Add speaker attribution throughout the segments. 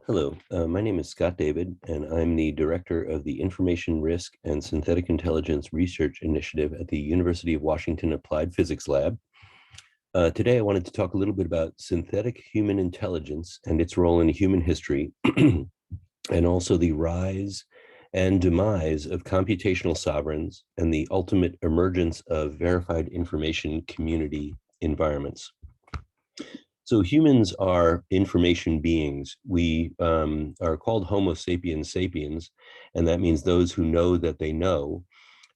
Speaker 1: Hello, my name is Scott David, and I'm the Director of the Information Risk and Synthetic Intelligence Research Initiative at the University of Washington Applied Physics Lab. Today, I wanted to talk a little bit about synthetic human intelligence and its role in human history, and also the rise and demise of computational sovereigns and the ultimate emergence of verified information community environments. So humans are information beings. We are called Homo sapiens sapiens, and that means those who know that they know.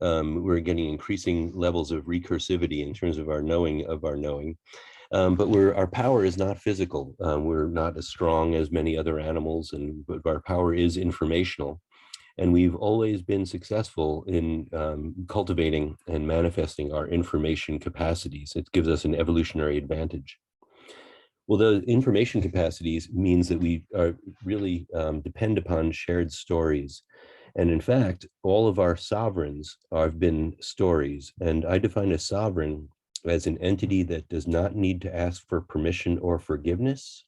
Speaker 1: We're getting increasing levels of recursivity in terms of our knowing of our knowing. But our power is not physical. We're not as strong as many other animals, but our power is informational. And we've always been successful in cultivating and manifesting our information capacities. It gives us an evolutionary advantage. Well, the information capacities means that we are really depend upon shared stories. And in fact, all of our sovereigns have been stories. And I define a sovereign as an entity that does not need to ask for permission or forgiveness.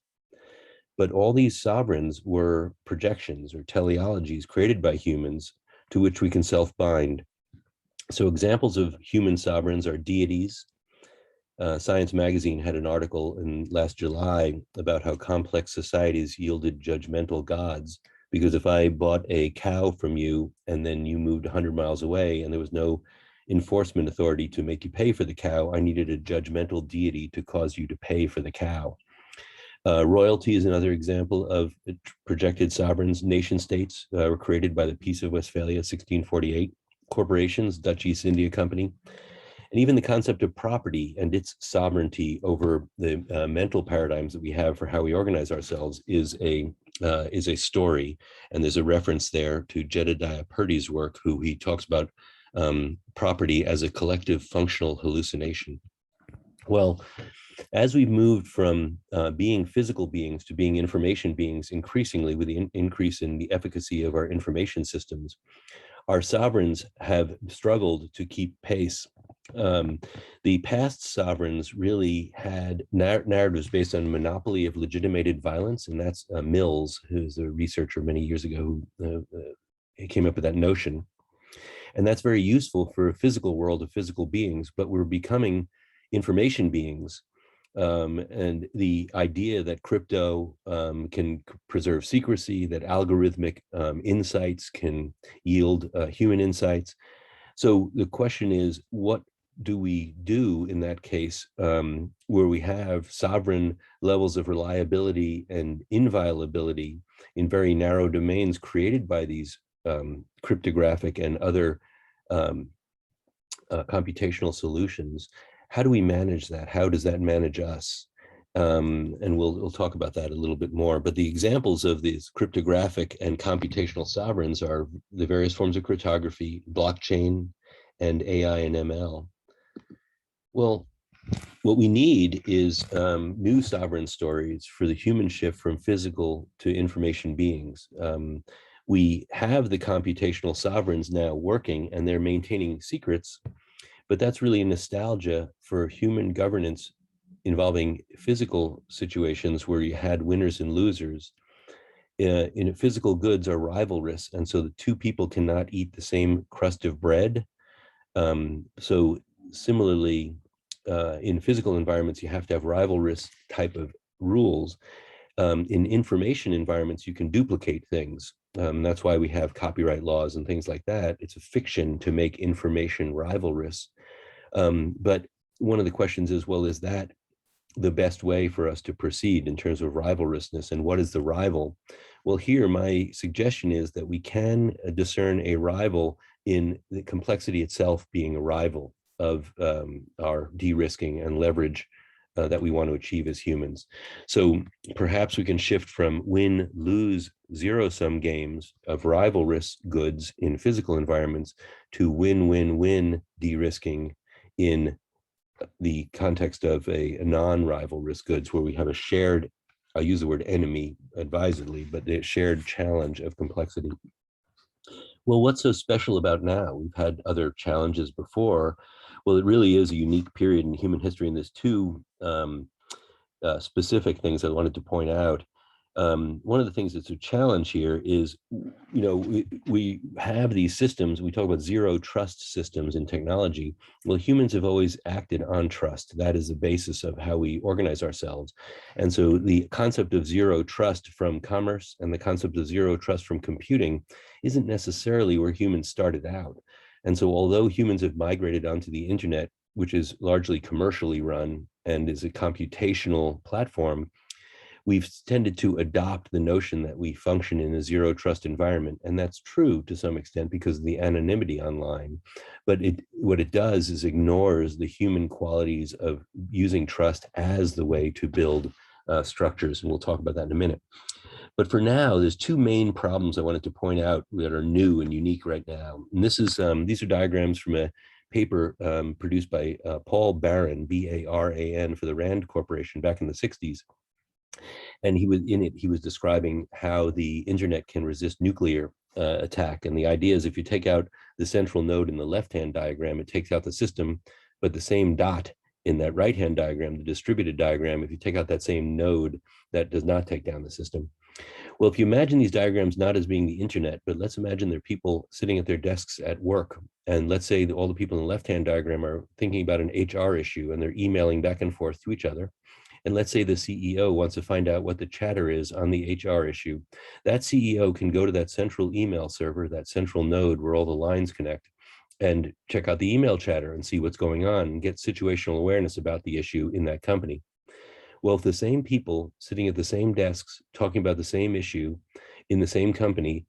Speaker 1: But all these sovereigns were projections or teleologies created by humans to which we can self-bind. So examples of human sovereigns are deities. Science Magazine had an article in last July about how complex societies yielded judgmental gods. Because if I bought a cow from you and then you moved 100 miles away and there was no enforcement authority to make you pay for the cow, I needed a judgmental deity to cause you to pay for the cow. Royalty is another example of projected sovereigns. Nation states were created by the Peace of Westphalia, 1648. Corporations, Dutch East India Company, and even the concept of property and its sovereignty over the mental paradigms that we have for how we organize ourselves is a story. And there's a reference there to Jedediah Purdy's work, who he talks about property as a collective functional hallucination. Well, as we've moved from being physical beings to being information beings, increasingly with the increase in the efficacy of our information systems, our sovereigns have struggled to keep pace. The past sovereigns really had narratives based on monopoly of legitimated violence, and that's Mills, who's a researcher many years ago who came up with that notion. And that's very useful for a physical world of physical beings, but we're becoming information beings. And the idea that crypto can preserve secrecy, that algorithmic insights can yield human insights. So the question is, what do we do in that case where we have sovereign levels of reliability and inviolability in very narrow domains created by these cryptographic and other computational solutions? How do we manage that? How does that manage us? And we'll talk about that a little bit more. But the examples of these cryptographic and computational sovereigns are the various forms of cryptography, blockchain, and AI and ML. Well, what we need is new sovereign stories for the human shift from physical to information beings. We have the computational sovereigns now working, and they're maintaining secrets, but that's really a nostalgia for human governance involving physical situations where you had winners and losers. In physical goods are rivalrous, and so the two people cannot eat the same crust of bread. So similarly, in physical environments, you have to have rivalrous type of rules. In information environments, you can duplicate things. That's why we have copyright laws and things like that. It's a fiction to make information rivalrous. But one of the questions is, well, is that the best way for us to proceed in terms of rivalrousness, and what is the rival? Well, here my suggestion is that we can discern a rival in the complexity itself being a rival of our de-risking and leverage that we want to achieve as humans. So perhaps we can shift from win-lose zero-sum games of rivalrous goods in physical environments to win-win-win de-risking in the context of a non-rivalrous goods, where we have a shared, I use the word enemy advisedly, but a shared challenge of complexity. Well, what's so special about now? We've had other challenges before. Well, it really is a unique period in human history, and there's two specific things I wanted to point out. one of the things that's a challenge here is, we have these systems. We talk about zero trust systems in technology. Well, humans have always acted on trust. That is the basis of how we organize ourselves. And so the concept of zero trust from commerce and the concept of zero trust from computing isn't necessarily where humans started out. And so although humans have migrated onto the internet, which is largely commercially run and is a computational platform, we've tended to adopt the notion that we function in a zero trust environment. And that's true to some extent because of the anonymity online. But what it does is ignores the human qualities of using trust as the way to build structures. And we'll talk about that in a minute. But for now, there's two main problems I wanted to point out that are new and unique right now. And these are diagrams from a paper produced by Paul Baran, B-A-R-A-N, for the Rand Corporation back in the 60s. And he was describing how the internet can resist nuclear attack. And the idea is if you take out the central node in the left-hand diagram, it takes out the system, but the same dot in that right-hand diagram, the distributed diagram, if you take out that same node, that does not take down the system. Well, if you imagine these diagrams not as being the internet, but let's imagine they're people sitting at their desks at work. And let's say that all the people in the left-hand diagram are thinking about an HR issue and they're emailing back and forth to each other. And let's say the CEO wants to find out what the chatter is on the HR issue. That CEO can go to that central email server, that central node where all the lines connect, and check out the email chatter and see what's going on and get situational awareness about the issue in that company. Well, if the same people sitting at the same desks talking about the same issue in the same company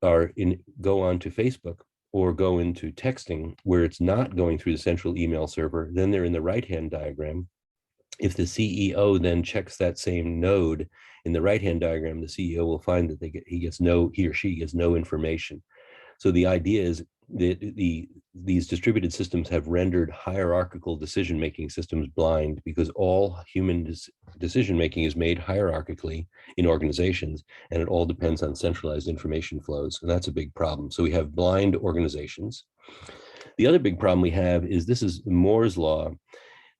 Speaker 1: go on to Facebook or go into texting where it's not going through the central email server, then they're in the right-hand diagram. If the CEO then checks that same node in the right-hand diagram, the CEO will find that he or she gets no information. So the idea is that these distributed systems have rendered hierarchical decision-making systems blind because all human decision-making is made hierarchically in organizations, and it all depends on centralized information flows. And that's a big problem. So we have blind organizations. The other big problem we have is this is Moore's law.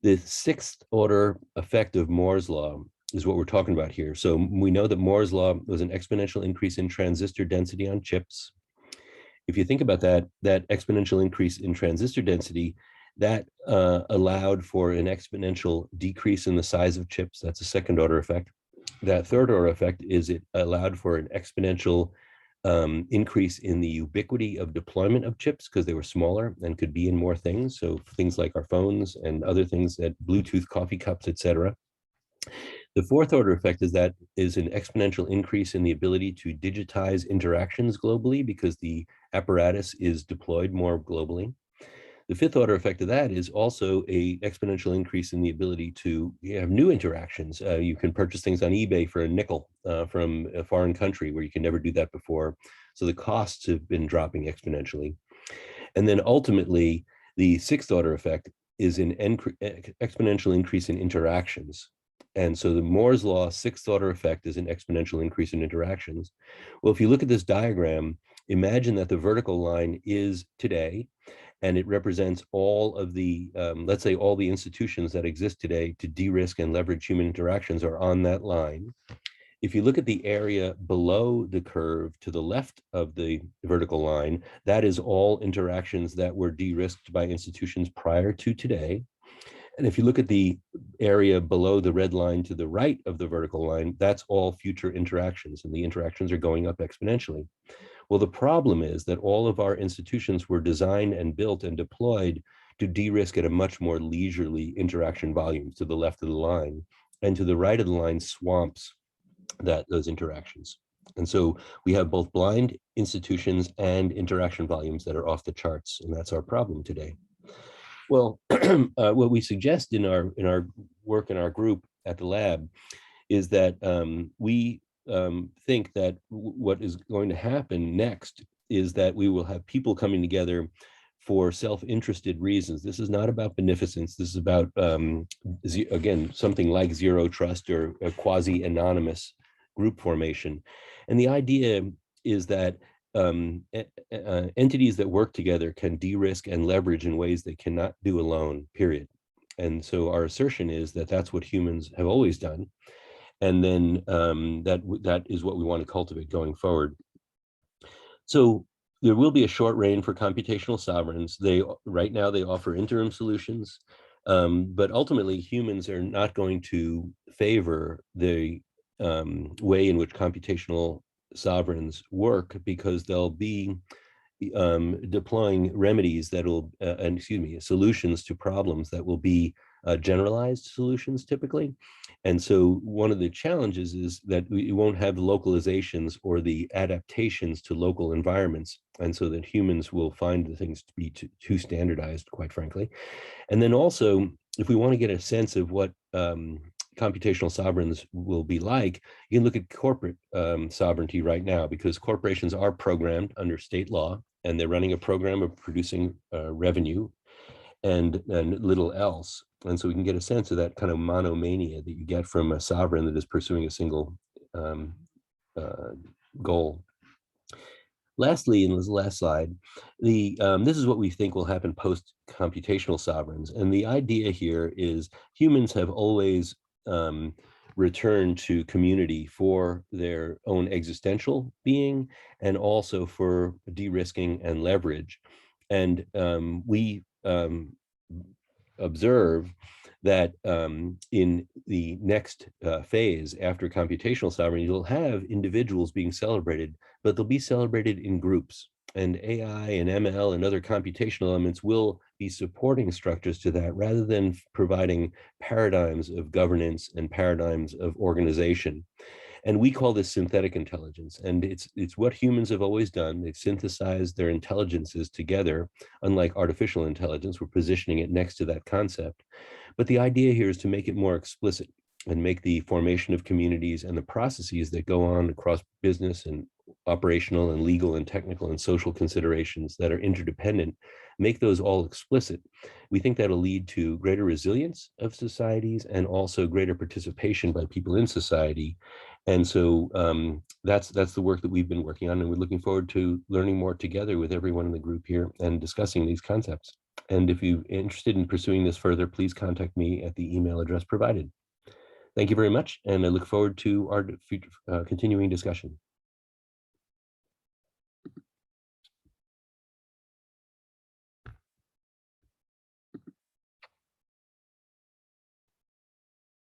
Speaker 1: The sixth order effect of Moore's law is what we're talking about here. So we know that Moore's law was an exponential increase in transistor density on chips. If you think about that exponential increase in transistor density, that allowed for an exponential decrease in the size of chips. That's a second order effect. That third order effect is it allowed for an exponential increase in the ubiquity of deployment of chips because they were smaller and could be in more things. So things like our phones and other things, that Bluetooth coffee cups, etc. The fourth order effect is an exponential increase in the ability to digitize interactions globally because the apparatus is deployed more globally. The fifth order effect of that is also an exponential increase in the ability to have new interactions. You can purchase things on eBay for a nickel from a foreign country where you can never do that before. So the costs have been dropping exponentially. And then ultimately, the sixth order effect is an exponential increase in interactions. And so the Moore's law sixth order effect is an exponential increase in interactions. Well, if you look at this diagram, imagine that the vertical line is today, and it represents all of the, let's say all the institutions that exist today to de-risk and leverage human interactions are on that line. If you look at the area below the curve to the left of the vertical line, that is all interactions that were de-risked by institutions prior to today. And if you look at the area below the red line to the right of the vertical line, that's all future interactions, and the interactions are going up exponentially. Well, the problem is that all of our institutions were designed and built and deployed to de-risk at a much more leisurely interaction volume to the left of the line, and to the right of the line swamps those interactions. And so we have both blind institutions and interaction volumes that are off the charts, and that's our problem today. Well, what we suggest in our work in our group at the lab is that we think that what is going to happen next is that we will have people coming together for self-interested reasons. This is not about beneficence. This is about, again, something like zero trust or a quasi-anonymous group formation. And the idea is that entities that work together can de-risk and leverage in ways they cannot do alone, period. And so our assertion is that that's what humans have always done. And then that is what we want to cultivate going forward. So there will be a short reign for computational sovereigns. Right now they offer interim solutions, but ultimately humans are not going to favor the way in which computational sovereigns work, because they'll be deploying remedies that will, solutions to problems that will be generalized solutions typically. And so one of the challenges is that we won't have the localizations or the adaptations to local environments. And so that humans will find the things to be too standardized, quite frankly. And then also, if we want to get a sense of what computational sovereigns will be like, you can look at corporate sovereignty right now, because corporations are programmed under state law, and they're running a program of producing revenue and little else. And so we can get a sense of that kind of monomania that you get from a sovereign that is pursuing a single goal. Lastly, in this last slide, this is what we think will happen post-computational sovereigns. And the idea here is humans have always returned to community for their own existential being, and also for de-risking and leverage. And we observe that in the next phase after computational sovereignty, you'll have individuals being celebrated, but they'll be celebrated in groups. And AI and ML and other computational elements will be supporting structures to that, rather than providing paradigms of governance and paradigms of organization. And we call this synthetic intelligence. And it's what humans have always done. They've synthesized their intelligences together. Unlike artificial intelligence, we're positioning it next to that concept. But the idea here is to make it more explicit and make the formation of communities and the processes that go on across business and operational and legal and technical and social considerations that are interdependent, make those all explicit. We think that'll lead to greater resilience of societies and also greater participation by people in society. And so that's the work that we've been working on, and we're looking forward to learning more together with everyone in the group here and discussing these concepts. And if you're interested in pursuing this further, please contact me at the email address provided. Thank you very much, and I look forward to our future, continuing discussion.